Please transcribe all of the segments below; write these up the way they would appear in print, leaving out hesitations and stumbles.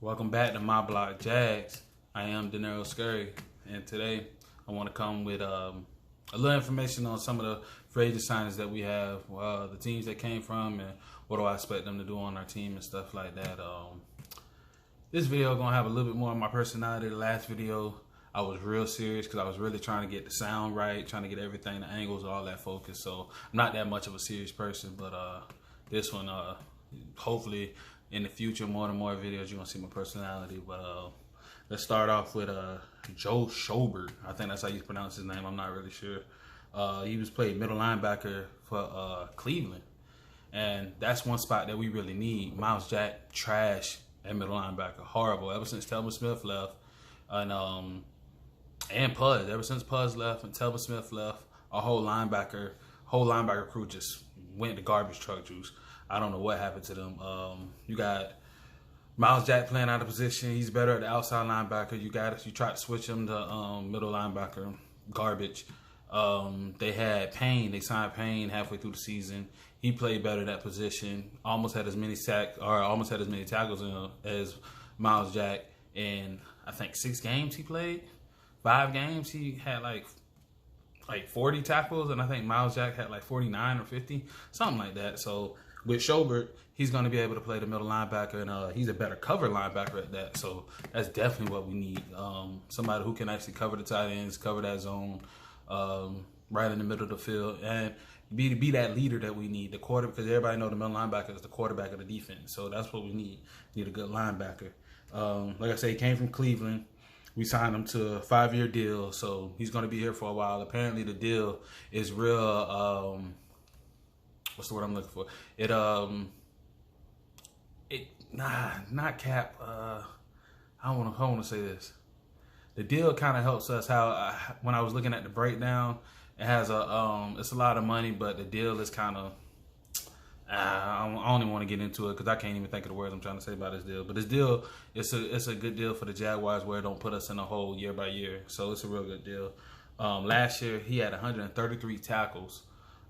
Welcome back to my block, Jags. I am Dinero Scurry, and today I want to come with a little information on some of the free agent signings that we have, the teams they came from, and what do I expect them to do on our team and stuff like that. This video gonna have a little bit more of my personality. The last video, I was real serious because I was really trying to get the sound right, trying to get everything, the angles, all that focus. So I'm not that much of a serious person, but this one, hopefully in the future, more and more videos, you're gonna see my personality. But let's start off with Joe Schobert. I think that's how you pronounce his name. I'm not really sure. He was played middle linebacker for Cleveland, and that's one spot that we really need. Miles Jack, trash at middle linebacker, horrible. Ever since Telvin Smith left, and Puz. Ever since Puz left and Telvin Smith left, our whole linebacker crew just went to garbage truck juice. I don't know what happened to them. You got Miles Jack playing out of position. He's better at the outside linebacker. You try to switch him to middle linebacker, garbage. They had Payne. They signed Payne halfway through the season. He played better at that position. Almost had as many tackles as Miles Jack. In I think 6 games he played. 5 games he had like 40 tackles, and I think Miles Jack had like 49 or 50, something like that. So with Schobert, he's going to be able to play the middle linebacker, and he's a better cover linebacker at that. So that's definitely what we need. Somebody who can actually cover the tight ends, cover that zone, right in the middle of the field, and be that leader that we need. The quarter, because everybody know the middle linebacker is the quarterback of the defense. So that's what we need. Need a good linebacker. Like I say, he came from Cleveland. We signed him to a 5-year deal, so he's going to be here for a while. Apparently, the deal is real. What's the word I'm looking for? Not cap. I want to say this. The deal kind of helps us. When I was looking at the breakdown, it has it's a lot of money, but the deal is kind of. I don't even want to get into it because I can't even think of the words I'm trying to say about this deal. But this deal, it's a good deal for the Jaguars where it don't put us in a hole year by year. So it's a real good deal. Last year, he had 133 tackles.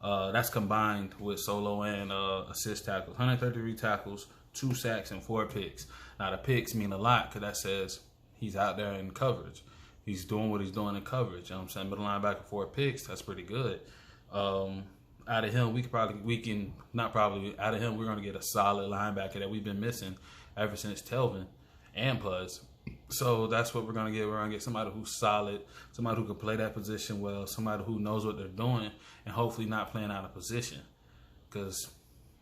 That's combined with solo and assist tackles. 133 tackles, 2 sacks, and 4 picks. Now, the picks mean a lot because that says he's out there in coverage. He's doing what he's doing in coverage. You know what I'm saying? Middle linebacker, 4 picks. That's pretty good. Out of him, we're going to get a solid linebacker that we've been missing ever since Telvin and Puz. So that's what we're going to get. We're going to get somebody who's solid, somebody who can play that position well, somebody who knows what they're doing, and hopefully not playing out of position. Because,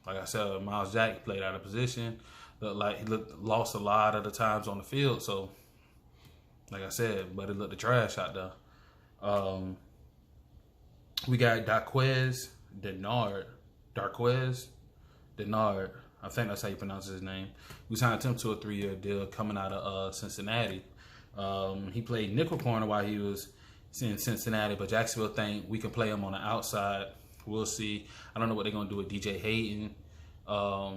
like I said, Miles Jack played out of position. Looked like he lost a lot of the times on the field. So, like I said, but it looked the trash out there. We got Darqueze Dennard. I think that's how you pronounce his name. We signed him to a 3-year deal coming out of Cincinnati. He played nickel corner while he was in Cincinnati, but Jacksonville think we can play him on the outside. We'll see. I don't know what they're going to do with DJ Hayden. They're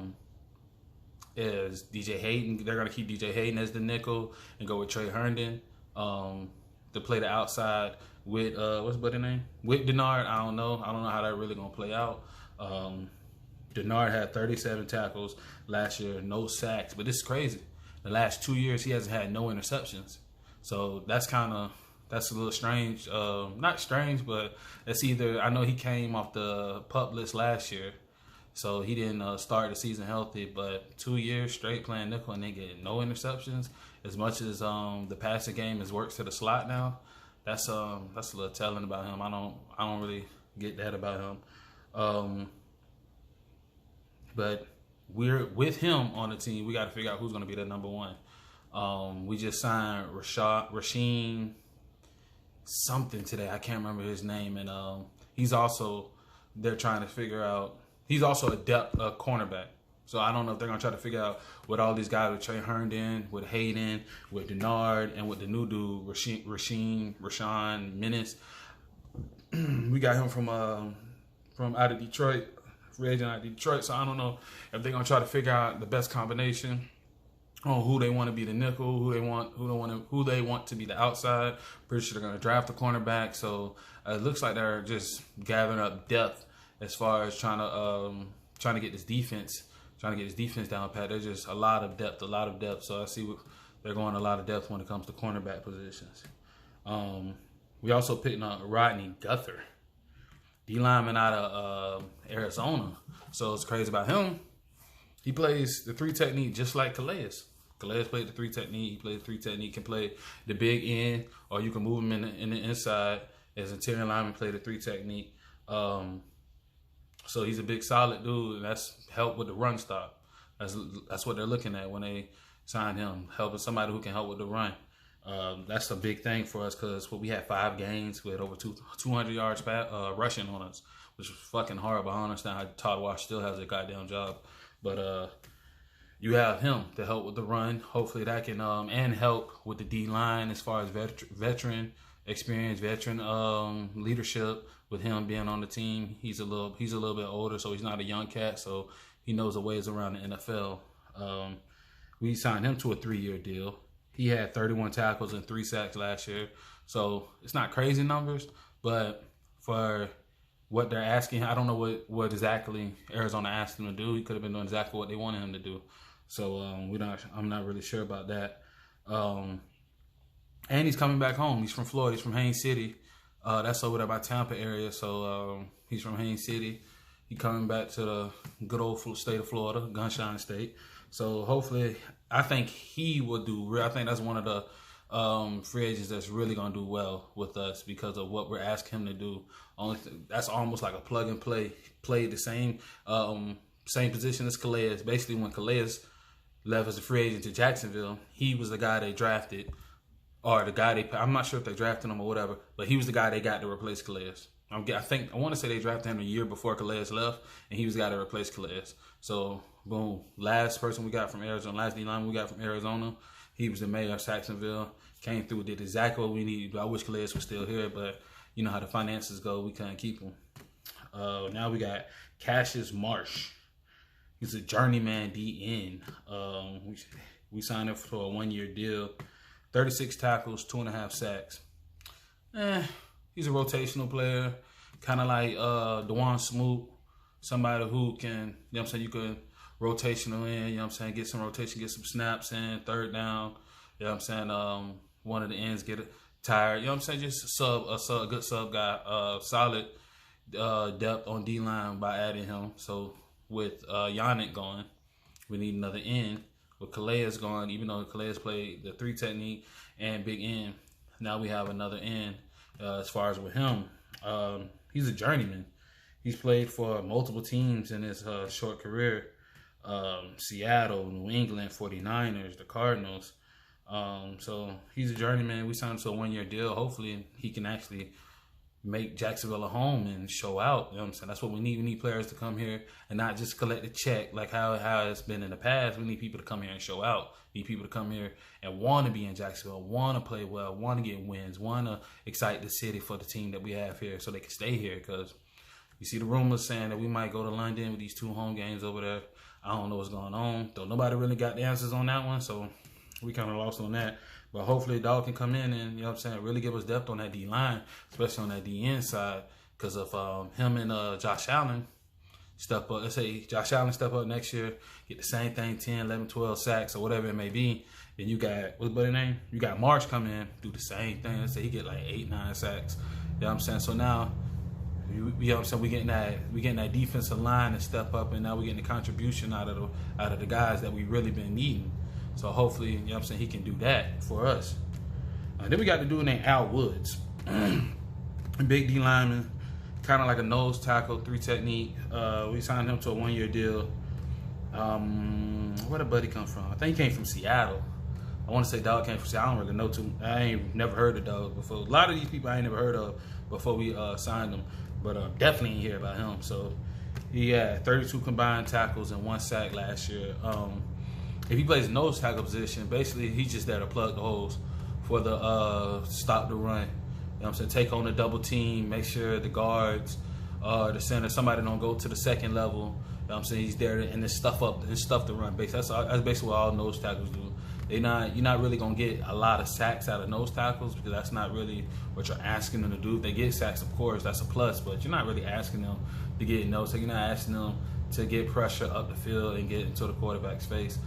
going to keep DJ Hayden as the nickel and go with Trey Herndon to play the outside with, what's the name? With Dennard. I don't know how that really going to play out. Dennard had 37 tackles last year, no sacks. But this is crazy. The last 2 years, he hasn't had no interceptions. So that's a little strange. Not strange, but it's either, I know he came off the PUP list last year, so he didn't start the season healthy. But 2 years straight playing nickel and they get no interceptions. As much as the passing game is works to the slot now, that's a little telling about him. I don't really get that about him. But we're with him on the team. We got to figure out who's going to be the number 1. We just signed Rasheem something today. I can't remember his name. And they're trying to figure out, he's also a depth cornerback. So I don't know if they're going to try to figure out what all these guys with Trey Herndon, with Hayden, with Dennard, and with the new dude, Rashawn Menace. We got him from out of Detroit. Free agent out of Detroit, so I don't know if they're gonna try to figure out the best combination on who they want to be the nickel, who they want to be the outside. Pretty sure they're gonna draft a cornerback, so it looks like they're just gathering up depth as far as trying to get this defense trying to get his defense down pat. There's just a lot of depth. So I see they're going a lot of depth when it comes to cornerback positions. We also picked up Rodney Guthrie, D lineman out of Arizona. So it's crazy about him. He plays the 3 technique just like Calais. Calais played the 3 technique. He plays 3 technique. Can play the big end, or you can move him in the inside as interior lineman. Play the 3 technique. So he's a big, solid dude, and that's help with the run stop. That's what they're looking at when they sign him, helping somebody who can help with the run. That's a big thing for us because we had 5 games with over 200 yards rushing on us, which was fucking horrible. I don't understand how Todd Wash still has a goddamn job. But you have him to help with the run. Hopefully that can and help with the D line as far as veteran experience, veteran leadership. With him being on the team, he's a little bit older, so he's not a young cat. So he knows the ways around the NFL. We signed him to a 3-year deal. He had 31 tackles and 3 sacks last year. So it's not crazy numbers, but for what they're asking, I don't know what exactly Arizona asked him to do. He could have been doing exactly what they wanted him to do. So I'm not really sure about that. And he's coming back home. He's from Florida. He's from Haines City. That's over there by Tampa area. So he's from Haines City. He coming back to the good old state of Florida, Gunshine State. So hopefully, I think he will do. I think that's one of the free agents that's really gonna do well with us because of what we're asking him to do. That's almost like a plug and play. Played the same position as Calais. Basically, when Calais left as a free agent to Jacksonville, he was the guy they drafted, or the guy I'm not sure if they drafted him or whatever, but he was the guy they got to replace Calais. I want to say they drafted him a year before Calais left, and he was the guy to replace Calais. So, boom, last person we got from Arizona, last D-line we got from Arizona, he was the mayor of Sacksonville, came through, did exactly what we needed. I wish Calais was still here, but you know how the finances go, we couldn't keep him. Now we got Cassius Marsh. He's a journeyman DN. We signed him for a 1-year deal, 36 tackles, 2.5 sacks. He's a rotational player, kind of like Dwtd Smoot, somebody who can, you know what I'm saying, you could rotational in, you know what I'm saying, get some rotation, get some snaps in, third down, you know what I'm saying, one of the ends get tired, you know what I'm saying, just a good sub guy, solid depth on D-line by adding him. So with Yannick going, we need another end. With Calais gone, even though Calais played the 3 technique and big end, now we have another end. As far as with him, he's a journeyman. He's played for multiple teams in his short career. Seattle, New England, 49ers, the Cardinals. So he's a journeyman. We signed him to a 1-year deal. Hopefully he can actually make Jacksonville a home and show out. You know what I'm saying? That's what we need. We need players to come here and not just collect a check like how it's been in the past. We need people to come here and show out. We need people to come here and want to be in Jacksonville, want to play well, want to get wins, want to excite the city for the team that we have here so they can stay here. Because you see the rumors saying that we might go to London with these 2 home games over there. I don't know what's going on. Though nobody really got the answers on that one, so we kind of lost on that. But hopefully Dog can come in and, you know what I'm saying, really give us depth on that D-line, especially on that D-end side. Because of him and Josh Allen step up. Let's say Josh Allen step up next year, get the same thing, 10, 11, 12 sacks or whatever it may be. Then you got, what's the name? You got Marsh come in, do the same thing. Let's say he get like 8, 9 sacks. You know what I'm saying? So now, you know what I'm saying, we getting that defensive line to step up, and now we're getting the contribution out of the guys that we really been needing. So hopefully, you know what I'm saying, he can do that for us. Then we got the dude named Al Woods. Big D lineman, kind of like a nose tackle, 3 technique. We signed him to a 1-year deal. Where did Buddy come from? I think he came from Seattle. I want to say Dog came from Seattle. I don't really know too. I ain't never heard of Dog before. A lot of these people I ain't never heard of before we signed them. But definitely ain't hear about him. So he had 32 combined tackles and 1 sack last year. If he plays nose tackle position, basically he's just there to plug the holes for the stop the run. You know what I'm saying? Take on the double team, make sure the guards, the center, somebody don't go to the second level. You know what I'm saying? He's there and then stuff the run. That's basically what all nose tackles do. You're not really gonna get a lot of sacks out of nose tackles because that's not really what you're asking them to do. If they get sacks, of course, that's a plus, but you're not really asking them to get nose. So you're not asking them to get pressure up the field and get into the quarterback's face.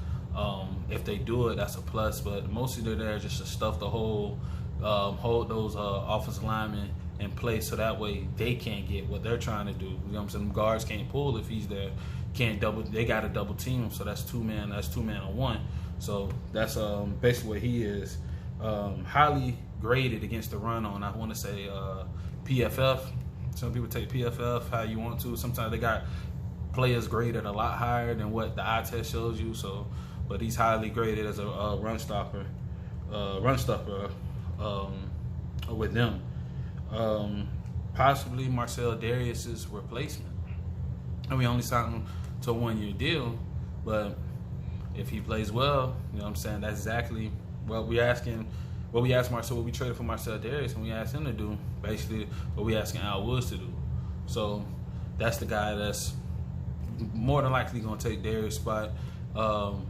If they do it, that's a plus. But mostly they're there just to stuff the hold those offensive linemen in place, so that way they can't get what they're trying to do. You know what I'm saying? The guards can't pull if he's there. They got to double team him. So that's two man on one. So that's basically what he is. Highly graded against the run on, I want to say, PFF. Some people take PFF how you want to. Sometimes they got players graded a lot higher than what the eye test shows you. So, but he's highly graded as a run stopper with them. Possibly Marcel Darius's replacement. And we only signed him to a 1-year deal, but if he plays well, you know what I'm saying, that's exactly what we asked Marcel, what we traded for Marcel Darius, and we asked him to do, basically what we asking Al Woods to do. So that's the guy that's more than likely going to take Darius' spot. Of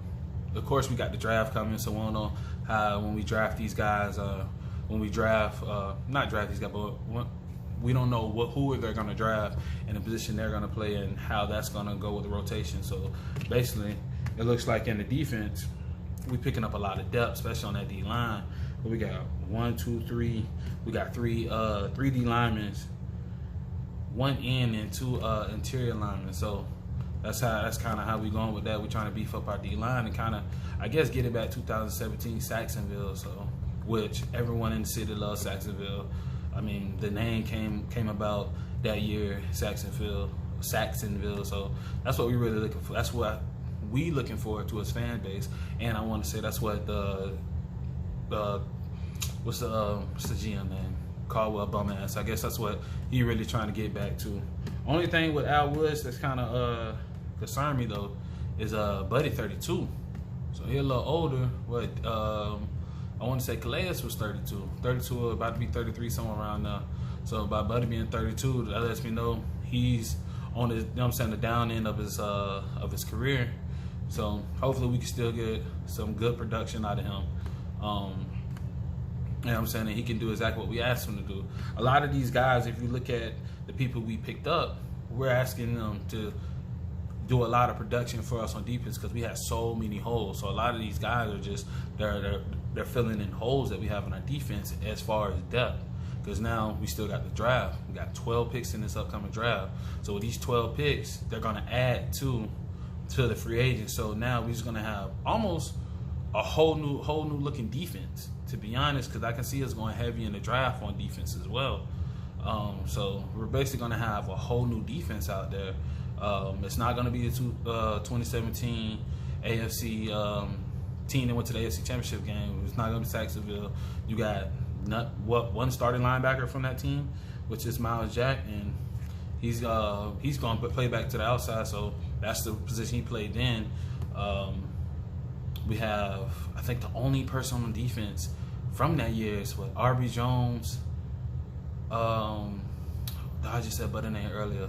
course, we got the draft coming, so we don't know how when we draft these guys, not draft these guys, but we don't know who they're going to draft and the position they're going to play and how that's going to go with the rotation. So basically, it looks like in the defense, we picking up a lot of depth, especially on that D line. We got 1, 2, 3. We got three D linemen, 1 in and 2 interior linemen. So that's kind of how we going with that. We're trying to beef up our D line and kind of, I guess, get it back 2017 Sacksonville. So, which everyone in the city loves Sacksonville. I mean, the name came about that year, Sacksonville. So that's what we really looking for. That's what we looking forward to as fan base. And I want to say that's what what's the GM name? Caldwell Bumass. I guess that's what he really trying to get back to. Only thing with Al Woods that's kind of concerned me though is Buddy 32. So he a little older, but I want to say Calais was 32. 32, about to be 33, somewhere around now. So by Buddy being 32, that lets me know he's on the, you know what I'm saying, the down end of his career. So hopefully we can still get some good production out of him. You know what I'm saying? And he can do exactly what we asked him to do. A lot of these guys, if you look at the people we picked up, we're asking them to do a lot of production for us on defense because we have so many holes. So a lot of these guys are just they're filling in holes that we have in our defense as far as depth. Because now we still got the draft. We got 12 picks in this upcoming draft. So with these 12 picks, they're going to add to the free agents. So now we're just going to have almost a whole new looking defense, to be honest, because I can see us going heavy in the draft on defense as well. So we're basically going to have a whole new defense out there. It's not going to be the 2017 AFC team that went to the AFC Championship game. It's not going to be Sacksonville. You got one starting linebacker from that team, which is Miles Jack, and he's going to play back to the outside. So that's the position he played then. We have, I think, the only person on defense from that year is what RB Jones. I just said but name earlier.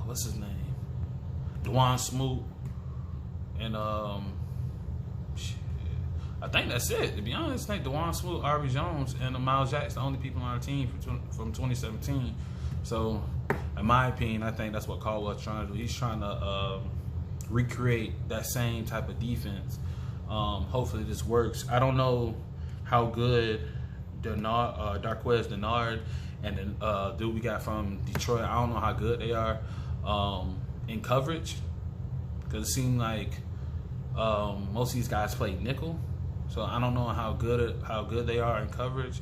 What's his name? Dwan Smoot. And I think that's it. To be honest, I think Dwan Smoot, RB Jones, and Miles Jack's the only people on our team from 2017. So, in my opinion, I think that's what Caldwell's trying to do. He's trying to recreate that same type of defense. Hopefully this works. I don't know how good Darquez Denard and the dude we got from Detroit, I don't know how good they are in coverage, because it seemed like most of these guys play nickel. So I don't know how good they are in coverage,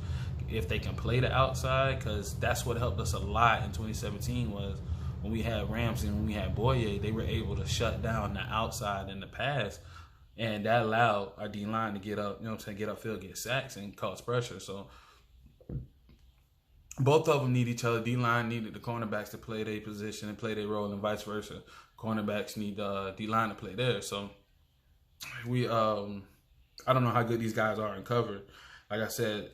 if they can play the outside, because that's what helped us a lot in 2017 was when we had Ramsey and when we had Boye, they were able to shut down the outside in the pass, and that allowed our D-line to get up, you know what I'm saying, get upfield, get sacks, and cause pressure. So both of them need each other. D-line needed the cornerbacks to play their position and play their role, and vice versa. Cornerbacks need D-line to play there. So we, I don't know how good these guys are in cover. Like I said,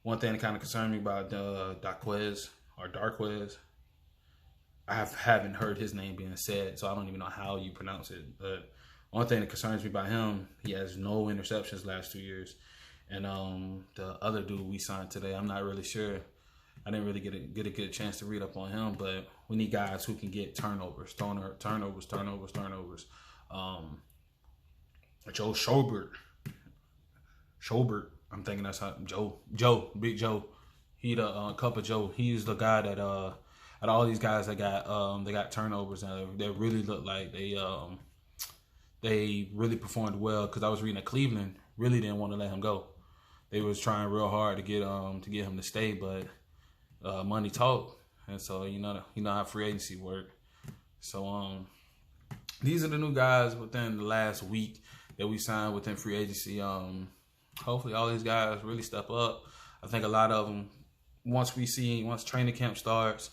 one thing that kind of concerned me about Darquez, I haven't heard his name being said, so I don't even know how you pronounce it. But one thing that concerns me about him, he has no interceptions last 2 years. And the other dude we signed today, I'm not really sure. I didn't really get a good chance to read up on him, but We need guys who can get turnovers. Joe Schobert. I'm thinking that's how Big Joe. He the Cup of Joe. He's the guy that out of all these guys that got turnovers, and they really look like they really performed well. Because I was reading that Cleveland really didn't want to let him go. They was trying real hard to get him to stay, but money talk, and so you know how free agency work. So these are the new guys within the last week that we signed within free agency. Hopefully all these guys really step up. I think a lot of them, once training camp starts,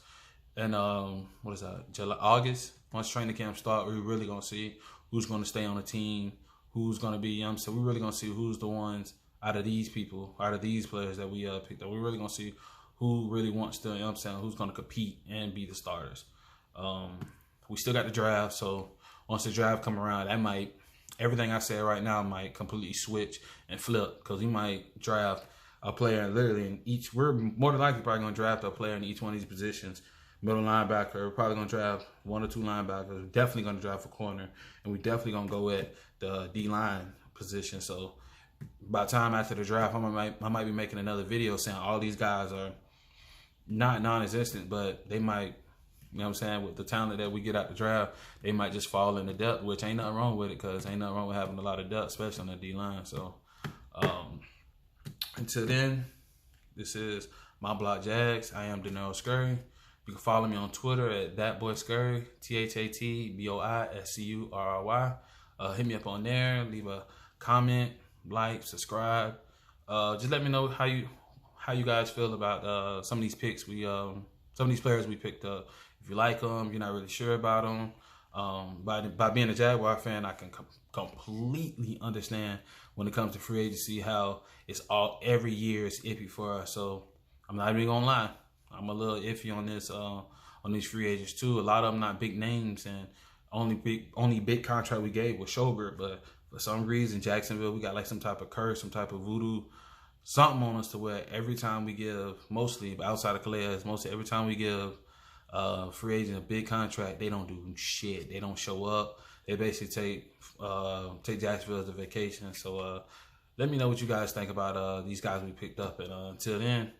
and August. Once training camp starts, we're really gonna see who's gonna stay on the team, who's gonna be. So we're really gonna see who's the ones out of these players that we picked up. We're really gonna see who really wants to. Who's gonna compete and be the starters. We still got the draft, so once the draft come around, that might. Everything I said right now might completely switch and flip, because we might draft a player literally in each. We're more than likely probably going to draft a player in each one of these positions. Middle linebacker, we're probably going to draft 1 or 2 linebackers. We're definitely going to draft a corner, and we're definitely going to go at the D-line position. So by the time after the draft, I might be making another video saying all these guys are not non-existent, but they might. You know what I'm saying? With the talent that we get out the draft, they might just fall into depth, which ain't nothing wrong with it, because ain't nothing wrong with having a lot of depth, especially on the D-line. So until then, this is My Block Jags. I am Dwtd Scurry. You can follow me on Twitter at ThatBoyScurry, ThatBoyScurry. Hit me up on there. Leave a comment, like, subscribe. Just let me know how you guys feel about some of these picks some of these players we picked up. If you like them, you're not really sure about them. By being a Jaguar fan, I can completely understand when it comes to free agency how it's every year is iffy for us. So I'm not even gonna lie, I'm a little iffy on this on these free agents too. A lot of them not big names, and only big contract we gave was Schobert, but for some reason Jacksonville, we got like some type of curse, some type of voodoo, something on us to where every time we give, mostly outside of Calais, mostly every time we give free agent a big contract, they don't do shit. They don't show up. They basically take Jacksonville as a vacation. So let me know what you guys think about these guys we picked up. And until then,